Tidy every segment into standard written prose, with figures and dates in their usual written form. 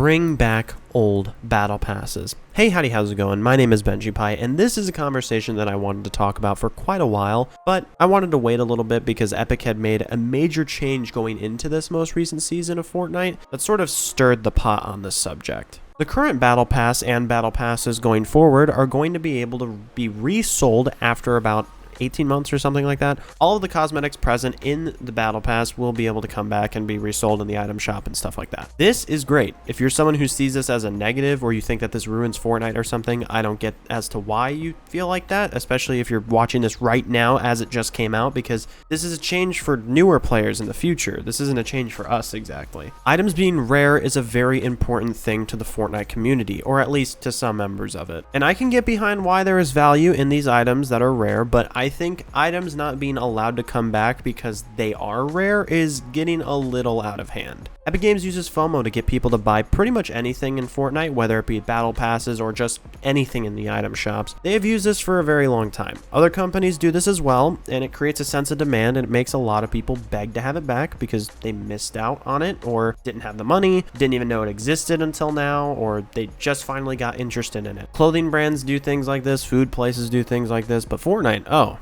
bring back old battle passes. Hey, howdy, how's it going? My name is Bennjipie, and this is a conversation that I wanted to talk about for quite a while, but I wanted to wait a little bit because Epic had made a major change going into this most recent season of Fortnite that sort of stirred the pot on this subject. The current Battle Pass and Battle Passes going forward are going to be able to be resold after about 18 months or something like that. All of the cosmetics present in the Battle Pass will be able to come back and be resold in the item shop and stuff like that. This is great. If you're someone who sees this as a negative or you think that this ruins Fortnite or something, I don't get as to why you feel like that, especially if you're watching this right now as it just came out, because this is a change for newer players in the future. This isn't a change for us exactly. Items being rare is a very important thing to the Fortnite community, or at least to some members of it. And I can get behind why there is value in these items that are rare, but I think items not being allowed to come back because they are rare is getting a little out of hand. Epic Games uses FOMO to get people to buy pretty much anything in Fortnite, whether it be battle passes or just anything in the item shops. They have used this for a very long time. Other companies do this as well, and it creates a sense of demand, and it makes a lot of people beg to have it back because they missed out on it or didn't have the money, didn't even know it existed until now, or they just finally got interested in it. Clothing brands do things like this, food places do things like this, but Fortnite,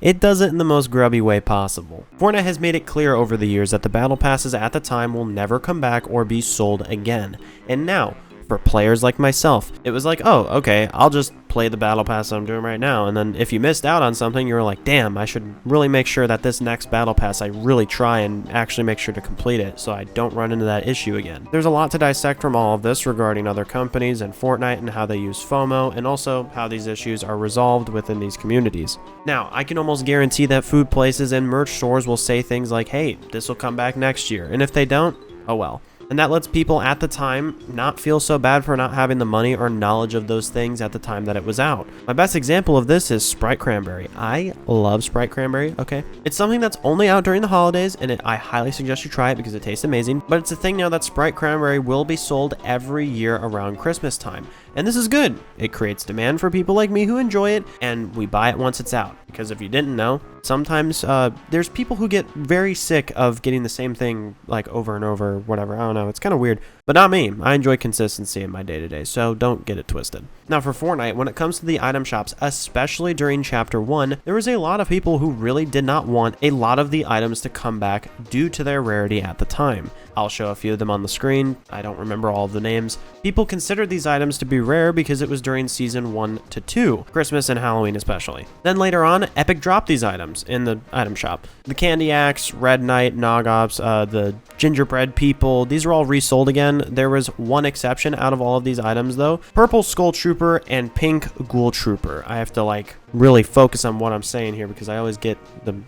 it does it in the most grubby way possible. Fortnite has made it clear over the years that the battle passes at the time will never come back or be sold again. And now, for players like myself, it was like, oh, okay, I'll just play the battle pass I'm doing right now. And then if you missed out on something, you're like, damn, I should really make sure that this next battle pass I really try and actually make sure to complete it so I don't run into that issue again. There's a lot to dissect from all of this regarding other companies and Fortnite and how they use FOMO, and also how these issues are resolved within these communities. Now, I can almost guarantee that food places and merch stores will say things like, hey, this will come back next year. And if they don't, oh well. And that lets people at the time not feel so bad for not having the money or knowledge of those things at the time that it was out. My best example of this is Sprite Cranberry. I love Sprite Cranberry, okay? It's something that's only out during the holidays, and I highly suggest you try it because it tastes amazing. But it's a thing now that Sprite Cranberry will be sold every year around Christmas time. And this is good. It creates demand for people like me who enjoy it, and we buy it once it's out. Because if you didn't know, sometimes there's people who get very sick of getting the same thing like over and over, whatever. I don't know. It's kind of weird. But not me. I enjoy consistency in my day-to-day, so don't get it twisted. Now for Fortnite, when it comes to the item shops, especially during Chapter 1, there was a lot of people who really did not want a lot of the items to come back due to their rarity at the time. I'll show a few of them on the screen. I don't remember all of the names. People considered these items to be rare because it was during Season 1 to 2, Christmas and Halloween especially. Then later on, Epic dropped these items in the item shop. The Candy Axe, Red Knight, Nogops, the Gingerbread People, these are all resold again. There was one exception out of all of these items though. Purple Skull Trooper and Pink Ghoul Trooper. I have to really focus on what I'm saying here because I always get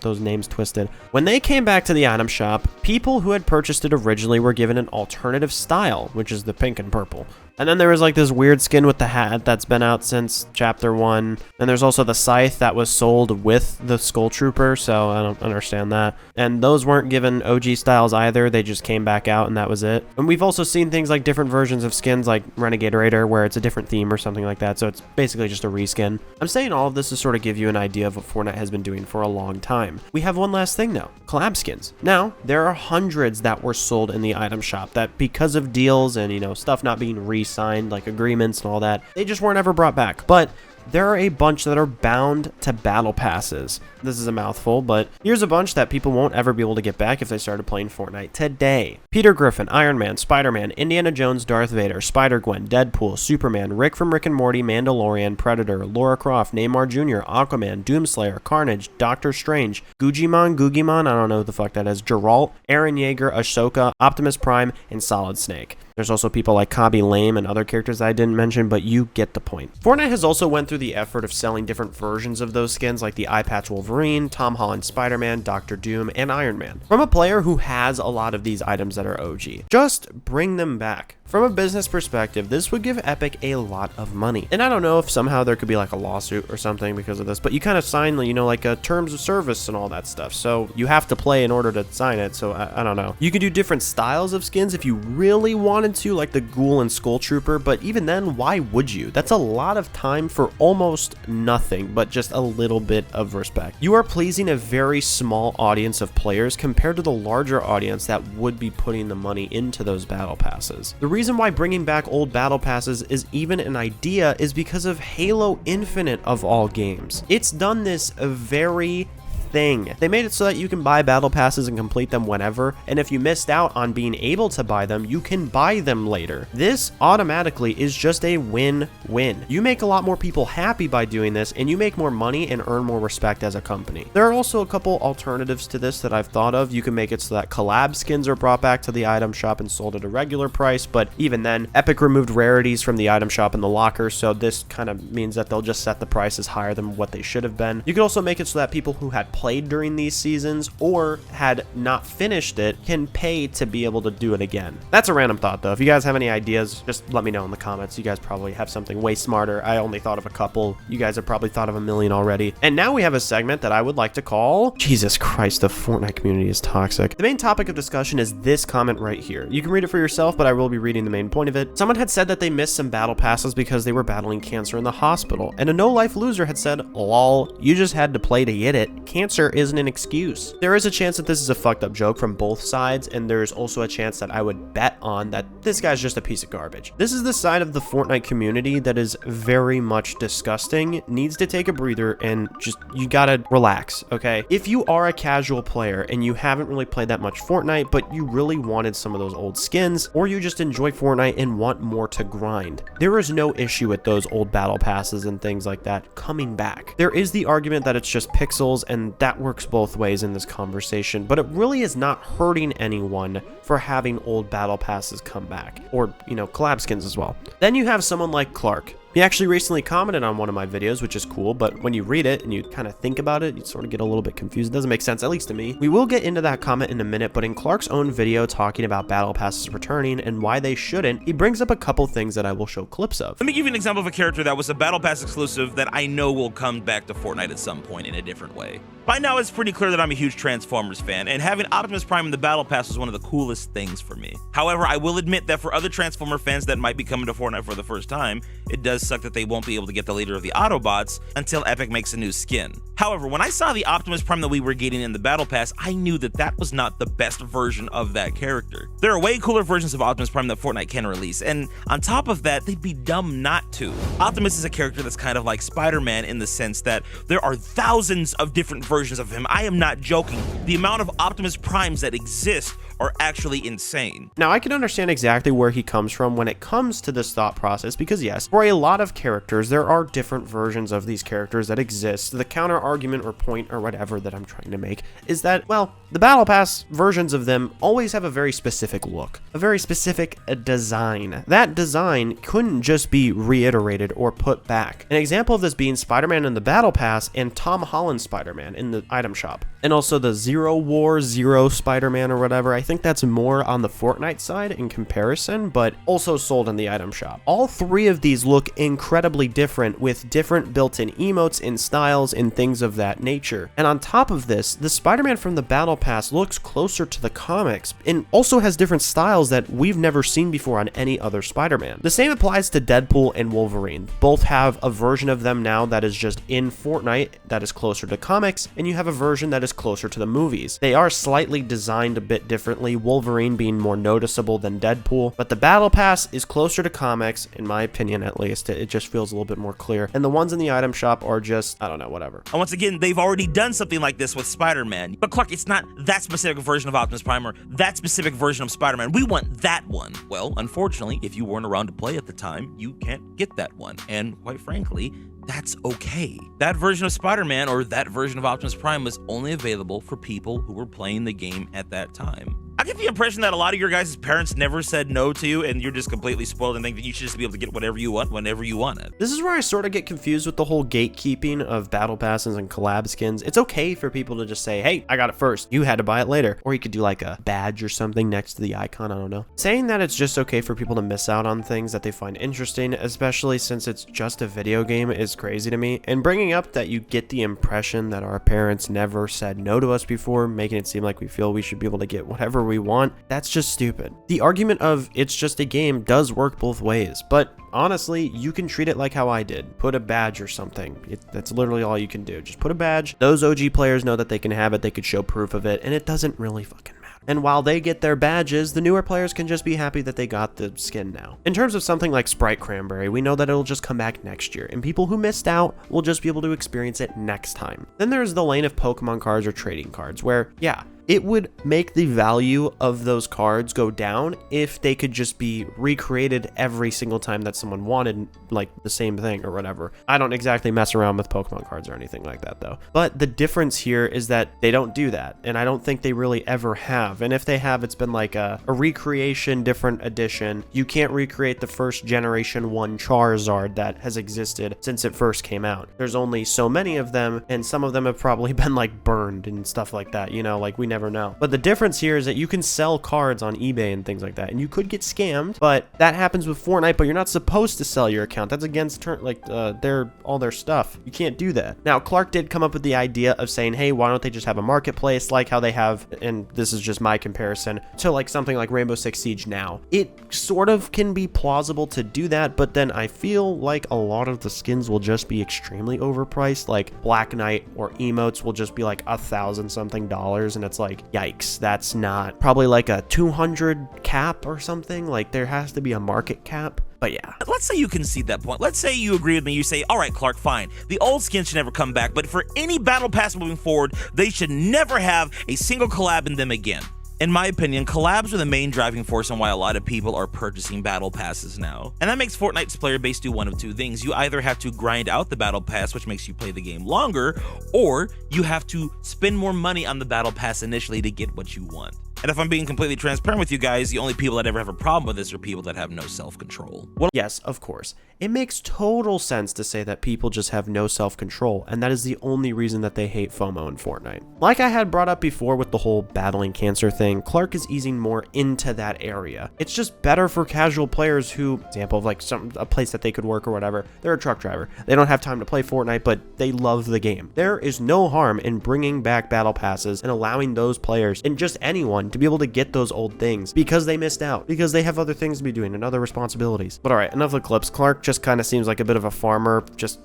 those names twisted. When they came back to the item shop, people who had purchased it originally were given an alternative style, which is the pink and purple. And then there was this weird skin with the hat that's been out since Chapter 1. And there's also the scythe that was sold with the Skull Trooper, so I don't understand that. And those weren't given OG styles either, they just came back out and that was it. And we've also seen things like different versions of skins like Renegade Raider where it's a different theme or something like that, so it's basically just a reskin. I'm saying all of this to sort of give you an idea of what Fortnite has been doing for a long time. We have one last thing though, collab skins. Now, there are hundreds that were sold in the item shop that because of deals and, stuff not being re-signed, like agreements and all that, they just weren't ever brought back. But there are a bunch that are bound to battle passes. This is a mouthful, but here's a bunch that people won't ever be able to get back if they started playing Fortnite today. Peter Griffin, Iron Man, Spider-Man, Indiana Jones, Darth Vader, Spider-Gwen, Deadpool, Superman, Rick from Rick and Morty, Mandalorian, Predator, Lara Croft, Neymar Jr., Aquaman, Doomslayer, Carnage, Doctor Strange, Gugimon, I don't know who the fuck that is, Geralt, Eren Yeager, Ahsoka, Optimus Prime, and Solid Snake. There's also people like Kabi Lame and other characters that I didn't mention, but you get the point. Fortnite has also went through the effort of selling different versions of those skins like the Eye Patch Wolverine, Tom Holland Spider-Man, Doctor Doom, and Iron Man from a player who has a lot of these items that are OG. Just bring them back. From a business perspective, this would give Epic a lot of money. And I don't know if somehow there could be like a lawsuit or something because of this, but you kind of sign, you know, like terms of service and all that stuff. So you have to play in order to sign it. So I don't know. You could do different styles of skins if you really wanted to, like the Ghoul and Skull Trooper, but even then, why would you? That's a lot of time for almost nothing, but just a little bit of respect. You are pleasing a very small audience of players compared to the larger audience that would be putting the money into those battle passes. The reason why bringing back old battle passes is even an idea is because of Halo Infinite of all games. It's done this very thing. They made it so that you can buy battle passes and complete them whenever, and if you missed out on being able to buy them, you can buy them later. This automatically is just a win-win. You make a lot more people happy by doing this, and you make more money and earn more respect as a company. There are also a couple alternatives to this that I've thought of. You can make it so that collab skins are brought back to the item shop and sold at a regular price, but even then, Epic removed rarities from the item shop and the locker, so this kind of means that they'll just set the prices higher than what they should have been. You could also make it so that people who had played during these seasons or had not finished it can pay to be able to do it again. That's a random thought though. If you guys have any ideas, just let me know in the comments. You guys probably have something way smarter. I only thought of a couple. You guys have probably thought of a million already. And now we have a segment that I would like to call, Jesus Christ, the Fortnite community is toxic. The main topic of discussion is this comment right here. You can read it for yourself, but I will be reading the main point of it. Someone had said that they missed some battle passes because they were battling cancer in the hospital, and a no-life loser had said, lol, you just had to play to get it. Cancer isn't an excuse. There is a chance that this is a fucked up joke from both sides, and there's also a chance that I would bet on that this guy's just a piece of garbage. This is the side of the Fortnite community that is very much disgusting, needs to take a breather, and just, you gotta relax, okay? If you are a casual player and you haven't really played that much Fortnite, but you really wanted some of those old skins, or you just enjoy Fortnite and want more to grind, there is no issue with those old battle passes and things like that coming back. There is the argument that it's just pixels, and that works both ways in this conversation, but it really is not hurting anyone for having old battle passes come back, or, you know, collab skins as well. Then you have someone like Clark. He actually recently commented on one of my videos, which is cool, but when you read it and you kind of think about it, you sort of get a little bit confused. It doesn't make sense, at least to me. We will get into that comment in a minute, but in Clark's own video talking about battle passes returning and why they shouldn't, he brings up a couple things that I will show clips of. Let me give you an example of a character that was a battle pass exclusive that I know will come back to Fortnite at some point in a different way. By now, it's pretty clear that I'm a huge Transformers fan, and having Optimus Prime in the battle pass was one of the coolest things for me. However, I will admit that for other Transformer fans that might be coming to Fortnite for the first time, it does suck that they won't be able to get the leader of the Autobots until Epic makes a new skin. However, when I saw the Optimus Prime that we were getting in the battle pass, I knew that that was not the best version of that character. There are way cooler versions of Optimus Prime that Fortnite can release, and on top of that, they'd be dumb not to. Optimus is a character that's kind of like Spider-Man in the sense that there are thousands of different versions of him. I am not joking. The amount of Optimus Primes that exist are actually insane. Now, I can understand exactly where he comes from when it comes to this thought process, because yes, for a lot of characters, there are different versions of these characters that exist. The counter argument or point or whatever that I'm trying to make is that, well, the Battle Pass versions of them always have a very specific look, a very specific design. That design couldn't just be reiterated or put back. An example of this being Spider-Man in the Battle Pass and Tom Holland's Spider-Man in the item shop. And also the Zero War Zero Spider-Man or whatever. I think that's more on the Fortnite side in comparison, but also sold in the item shop. All three of these look incredibly different with different built-in emotes and styles and things of that nature. And on top of this, the Spider-Man from the Battle Pass looks closer to the comics and also has different styles that we've never seen before on any other Spider-Man. The same applies to Deadpool and Wolverine. Both have a version of them now that is just in Fortnite that is closer to comics, and you have a version that is closer to the movies. They are slightly designed a bit differently, Wolverine being more noticeable than Deadpool, but the Battle Pass is closer to comics, in my opinion at least. It just feels a little bit more clear, and the ones in the item shop are just, I don't know, whatever. And once again, they've already done something like this with Spider-Man, but Clark, it's not that specific version of Optimus Prime or that specific version of Spider-Man. We want that one. Well, unfortunately, if you weren't around to play at the time, you can't get that one, and quite frankly, that's okay. That version of Spider-Man or that version of Optimus Prime was only available for people who were playing the game at that time. I get the impression that a lot of your guys' parents never said no to you, and you're just completely spoiled and think that you should just be able to get whatever you want whenever you want it. This is where I sort of get confused with the whole gatekeeping of battle passes and collab skins. It's okay for people to just say, hey, I got it first, you had to buy it later. Or you could do like a badge or something next to the icon, I don't know. Saying that it's just okay for people to miss out on things that they find interesting, especially since it's just a video game, is crazy to me. And bringing up that you get the impression that our parents never said no to us before, making it seem like we feel we should be able to get whatever we want, that's just stupid. The argument of it's just a game does work both ways, but honestly, you can treat it like how I did. Put a badge or something. That's literally all you can do. Just put a badge. Those OG players know that they can have it, they could show proof of it, and it doesn't really fucking matter. And while they get their badges, the newer players can just be happy that they got the skin now. In terms of something like Sprite Cranberry, we know that it'll just come back next year, and people who missed out will just be able to experience it next time. Then there's the lane of Pokemon cards or trading cards, where, yeah, it would make the value of those cards go down if they could just be recreated every single time that someone wanted, like, the same thing or whatever. I don't exactly mess around with Pokemon cards or anything like that, though. But the difference here is that they don't do that, and I don't think they really ever have. And if they have, it's been like a recreation, different edition. You can't recreate the first generation 1 Charizard that has existed since it first came out. There's only so many of them, and some of them have probably been, like, burned and stuff like that, you know, like, we never know. But the difference here is that you can sell cards on eBay and things like that, and you could get scammed, but that happens with Fortnite. But you're not supposed to sell your account. That's against all their stuff. You can't do that. Now, Clark did come up with the idea of saying, hey, why don't they just have a marketplace like how they have, and this is just my comparison, to like something like Rainbow Six Siege now. It sort of can be plausible to do that, but then I feel like a lot of the skins will just be extremely overpriced. Like Black Knight or emotes will just be like $1,000 something, and it's like, yikes, that's not probably like a 200 cap or something. Like there has to be a market cap. But yeah. Let's say you concede that point. Let's say you agree with me. You say, all right, Clark, fine. The old skins should never come back, but for any battle pass moving forward, they should never have a single collab in them again. In my opinion, collabs are the main driving force on why a lot of people are purchasing battle passes now. And that makes Fortnite's player base do one of two things. You either have to grind out the battle pass, which makes you play the game longer, or you have to spend more money on the battle pass initially to get what you want. And if I'm being completely transparent with you guys, the only people that ever have a problem with this are people that have no self-control. Yes, of course. It makes total sense to say that people just have no self-control, and that is the only reason that they hate FOMO in Fortnite. Like I had brought up before with the whole battling cancer thing, Clark is easing more into that area. It's just better for casual players who, example of like a place that they could work or whatever, they're a truck driver. They don't have time to play Fortnite, but they love the game. There is no harm in bringing back battle passes and allowing those players, and just anyone, to be able to get those old things because they missed out, because they have other things to be doing and other responsibilities. But all right, enough of the clips. Clark just kind of seems like a bit of a farmer.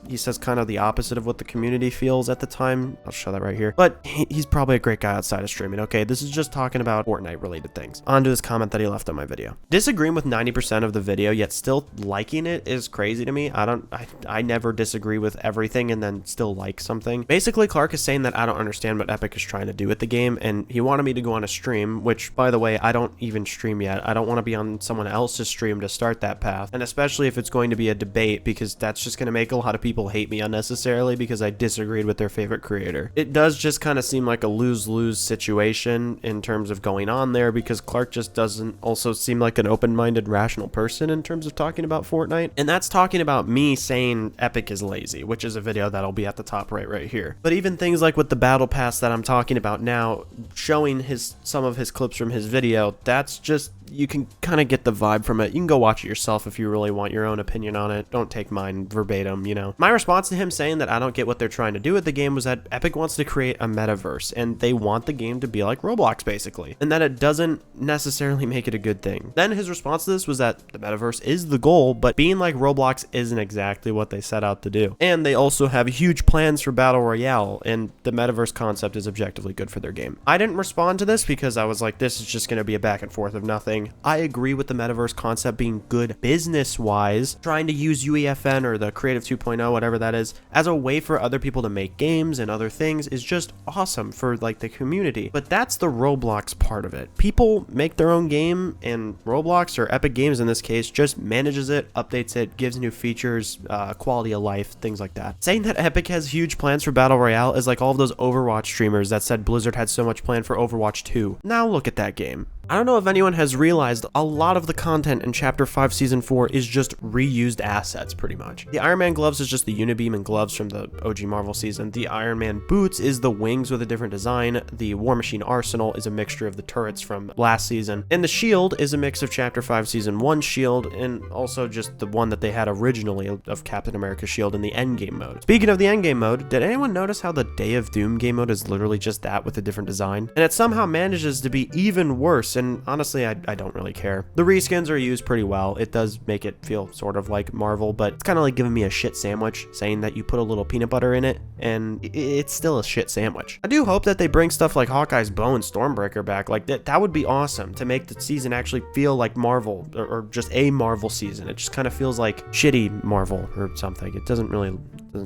He says kind of the opposite of what the community feels at the time. I'll show that right here. But he's probably a great guy outside of streaming. Okay, this is just talking about Fortnite related things. On to his comment that he left on my video. Disagreeing with 90% of the video, yet still liking it is crazy to me. I never disagree with everything and then still like something. Basically, Clark is saying that I don't understand what Epic is trying to do with the game, and he wanted me to go on a stream, which, by the way, I don't even stream yet. I don't want to be on someone else's stream to start that path, and especially if it's going to be a debate, because that's just going to make a lot of people hate me unnecessarily because I disagreed with their favorite creator. It does just kind of seem like a lose-lose situation in terms of going on there, because Clark just doesn't also seem like an open-minded, rational person in terms of talking about Fortnite, and that's talking about me saying Epic is lazy, which is a video that'll be at the top right here. But even things like with the battle pass that I'm talking about now, showing some of his clips from his video, that's just, you can kind of get the vibe from it. You can go watch it yourself if you really want your own opinion on it. Don't take mine verbatim, you know. My response to him saying that I don't get what they're trying to do with the game was that Epic wants to create a metaverse, and they want the game to be like Roblox, basically, and that it doesn't necessarily make it a good thing. Then his response to this was that the metaverse is the goal, but being like Roblox isn't exactly what they set out to do. And they also have huge plans for Battle Royale, and the metaverse concept is objectively good for their game. I didn't respond to this because I was like, this is just going to be a back and forth of nothing. I agree with the metaverse concept being good business-wise, trying to use UEFN or the Creative 2.0, whatever that is, as a way for other people to make games and other things is just awesome for like the community. But that's the Roblox part of it. People make their own game, and Roblox, or Epic Games in this case, just manages it, updates it, gives new features, quality of life, things like that. Saying that Epic has huge plans for Battle Royale is like all of those Overwatch streamers that said Blizzard had so much planned for Overwatch 2. Now look at that game. I don't know if anyone has realized a lot of the content in Chapter 5 Season 4 is just reused assets, pretty much. The Iron Man gloves is just the Unibeam and gloves from the OG Marvel season. The Iron Man boots is the wings with a different design. The War Machine arsenal is a mixture of the turrets from last season. And the shield is a mix of Chapter 5 Season 1 shield and also just the one that they had originally of Captain America's shield in the Endgame mode. Speaking of the Endgame mode, did anyone notice how the Day of Doom game mode is literally just that with a different design? And it somehow manages to be even worse, and honestly, I don't really care. The reskins are used pretty well. It does make it feel sort of like Marvel, but it's kind of like giving me a shit sandwich, saying that you put a little peanut butter in it, and it's still a shit sandwich. I do hope that they bring stuff like Hawkeye's bow and Stormbreaker back. Like, that would be awesome to make the season actually feel like Marvel, or just a Marvel season. It just kind of feels like shitty Marvel or something. It doesn't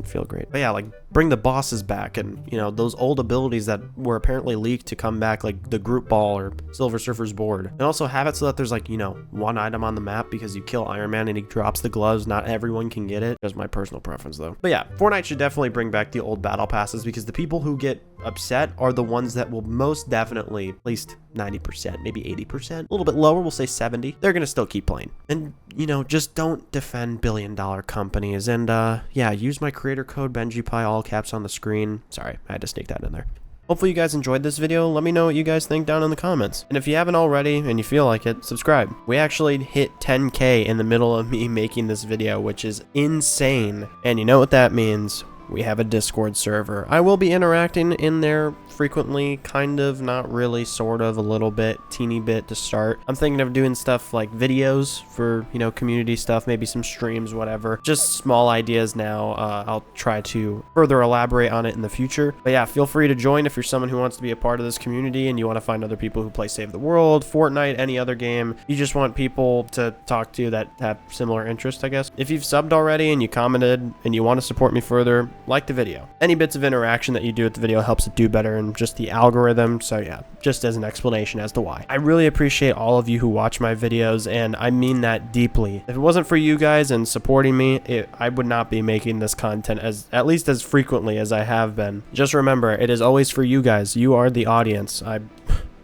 feel great. But yeah, like, bring the bosses back, and, you know, those old abilities that were apparently leaked to come back, like the group ball or Silver Surfer's board. And also have it so that there's, like, you know, one item on the map because you kill Iron Man and he drops the gloves. Not everyone can get it. That's my personal preference, though. But yeah, Fortnite should definitely bring back the old battle passes, because the people who get upset are the ones that will most definitely, at least 90%, maybe 80%, a little bit lower, we'll say 70. They're gonna still keep playing. And, you know, just don't defend billion-dollar companies. And yeah, use my creator code Bennjipie, all caps on the screen. Sorry, I had to sneak that in there. Hopefully you guys enjoyed this video. Let me know what you guys think down in the comments. And if you haven't already and you feel like it, subscribe. We actually hit 10K in the middle of me making this video, which is insane. And you know what that means? We have a Discord server. I will be interacting in there frequently, kind of, not really, sort of, a little bit, teeny bit to start. I'm thinking of doing stuff like videos for, you know, community stuff, maybe some streams, whatever. Just small ideas now. I'll try to further elaborate on it in the future. But yeah, feel free to join if you're someone who wants to be a part of this community and you want to find other people who play Save the World, Fortnite, any other game. You just want people to talk to that have similar interests, I guess. If you've subbed already and you commented and you want to support me further, like the video. Any bits of interaction that you do with the video helps it do better, and just the algorithm. So yeah, just as an explanation as to why. I really appreciate all of you who watch my videos, and I mean that deeply. If it wasn't for you guys and supporting me, I would not be making this content at least as frequently as I have been. Just remember, it is always for you guys. You are the audience.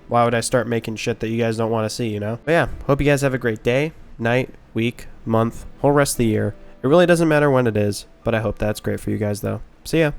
Why would I start making shit that you guys don't want to see, you know? But yeah, hope you guys have a great day, night, week, month, whole rest of the year. It really doesn't matter when it is, but I hope that's great for you guys, though. See ya.